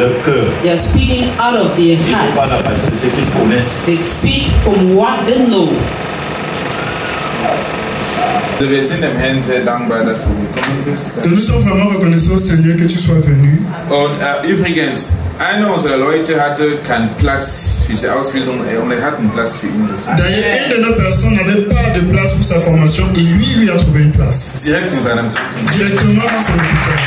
leur cœur. They are speaking out of their Ils parlent heart. à partir de ce qu'ils connaissent. They speak from what they know. Wir sind dem Herrn sehr dankbar, dass du gekommen bist. Nous sommes vraiment reconnaissants, Seigneur, que tu sois venu. Und übrigens, einer unserer Leute hatte keinen Platz für diese Ausbildung und er hat einen Platz für ihn gefunden. D'ailleurs, une de nos personnes n'avait pas de place pour sa formation et lui a trouvé une place. Direkt in seinem Krankenhaus. Directement dans son hôpital.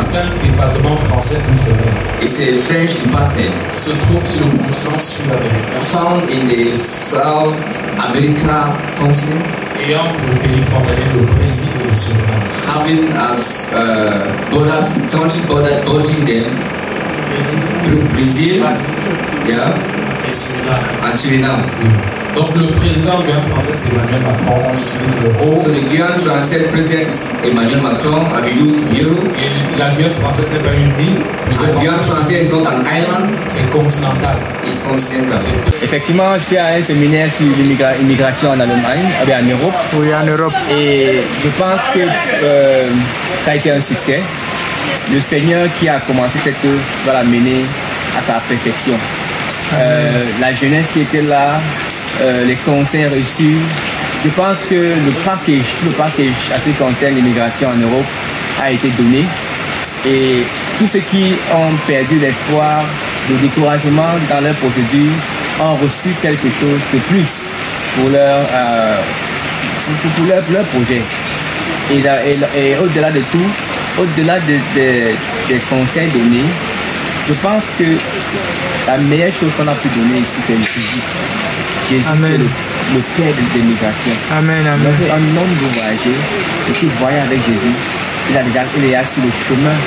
C'est un département français culturel. Et c'est le French Department. Qui se trouve sur le continent sud-américain. Found in the South America continent. Ayant pour pays frontalier le Brésil et le Suriname. Having as borders, country bordering them. Brésil, yeah, et Suriname. and Suriname. Oui. Donc le président de Guyane française Emmanuel Macron utilise l'euro. So the Guyane française president is Emmanuel Macron and we use euro. Et la Guyane française n'est pas une île. La Guyane française is not an island. C'est continental. It's continental. Effectivement, je suis à un séminaire sur l'immigration en Allemagne, en Europe. Oui, en Europe. Et je pense que ça a été un succès. Le Seigneur qui a commencé cette œuvre va la mener à sa perfection. La jeunesse qui était là, les conseils reçus. Je pense que le package à ce qui concerne l'immigration en Europe a été donné. Et tous ceux qui ont perdu l'espoir, le découragement dans leur procédure ont reçu quelque chose de plus pour leur projet. Et au-delà de tout, au-delà des conseils donnés, je pense que la meilleure chose qu'on a pu donner ici, c'est le physique. Jésus, le Père de l'immigration. Amen, amen. Un homme de voyager, et qui voyage avec Jésus, il est sur le chemin.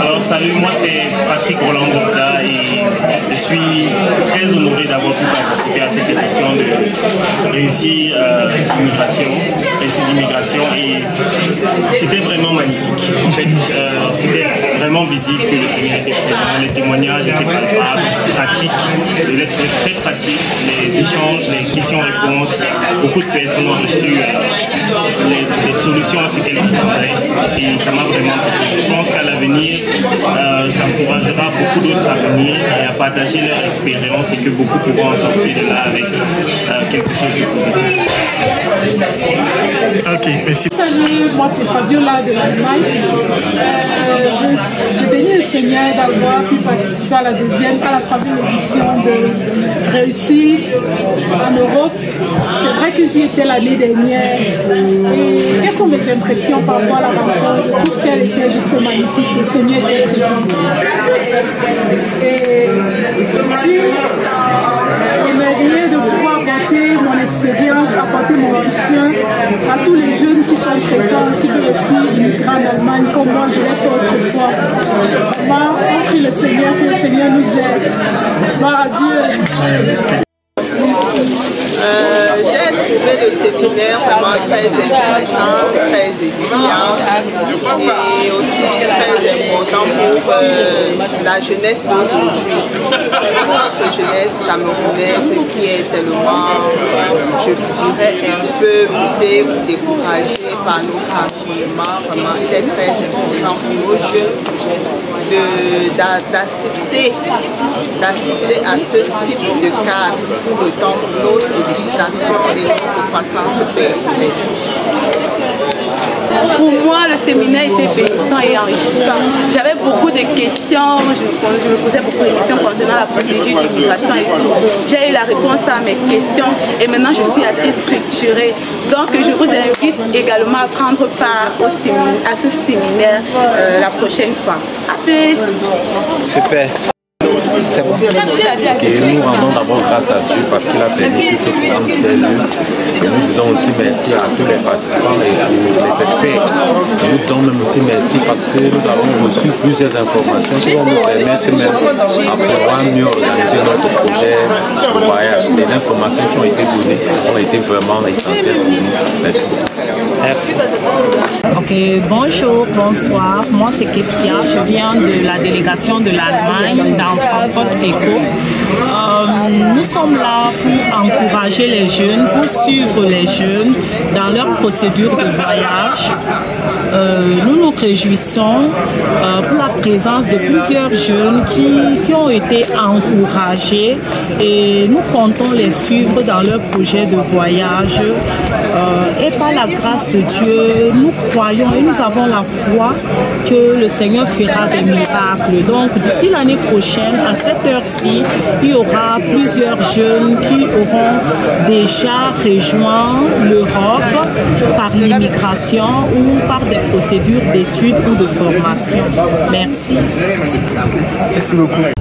Alors salut, moi c'est Patrick Roland Gorda et je suis très honoré d'avoir pu participer à cette édition de Réussir d'immigration et c'était vraiment magnifique. En fait, c'était vraiment visible que le Seigneur était présent, les témoignages étaient palpables, pratiques, très pratiques, les échanges, les questions-réponses, beaucoup de personnes ont reçu les solutions à ce qu'elles demandaient et ça m'a vraiment touché. Je pense qu'à l'avenir, ça encouragera beaucoup d'autres à venir et à partager leur expérience et que beaucoup pourront en sortir de là avec quelque chose de positif. Ok, merci. Salut, moi c'est Fabiola de l'Allemagne. Je bénis le Seigneur d'avoir pu participer à la troisième édition de Réussir en Europe. C'est vrai que j'y étais l'année dernière. Et quelles sont mes impressions par rapport à la rencontre? Je trouve qu'elle était juste magnifique. Le Seigneur était présent. Et j'aimerais de pouvoir apporter mon expérience, apporter mon soutien à tous les jeunes qui sont présents, qui veulent aussi immigrer en Allemagne, comme moi je l'ai fait autrefois. Moi, on prie le Seigneur, que le Seigneur nous aide. Gloire à Dieu. J'ai trouvé le séminaire vraiment très intéressant, très édifiant et aussi très important pour la jeunesse d'aujourd'hui. Notre jeunesse camerounaise qui est tellement, je dirais, un peu boudée ou découragée par notre environnement. Vraiment, il est très important pour nos jeunes d'assister à ce type de cadre pour le temps de notre édification et notre croissance personnelle. Pour moi, le séminaire était bénissant et enrichissant. J'avais beaucoup de questions, je me posais beaucoup de questions concernant la procédure d'immigration et tout. J'ai eu la réponse à mes questions et maintenant je suis assez structurée. Donc je vous invite également à prendre part à ce séminaire la prochaine fois. À plus. Super. C'est bon. Et nous rendons d'abord grâce à Dieu parce qu'il a permis que ce programme ait lieu. Et nous disons aussi merci à tous les participants et pour les experts. Et nous disons même aussi merci parce que nous avons reçu plusieurs informations qui vont nous permettre même à pouvoir mieux organiser notre projet de voyage. Les informations qui ont été données ont été vraiment essentielles pour nous. Merci. Merci. Ok, bonjour, bonsoir. Moi c'est Ketia. Je viens de la délégation de l'Allemagne dans Frankfurt Eco. Nous sommes là pour encourager les jeunes, pour suivre les jeunes dans leur procédure de voyage. Nous nous réjouissons pour la présence de plusieurs jeunes qui ont été encouragés et nous comptons les suivre dans leur projet de voyage. Et par la grâce de Dieu, nous croyons et nous avons la foi que le Seigneur fera des miracles. Donc d'ici l'année prochaine, à cette heure-ci, il y aura plusieurs jeunes qui auront déjà rejoint l'Europe par l'immigration ou par des procédures d'études ou de formation. Merci. Merci beaucoup.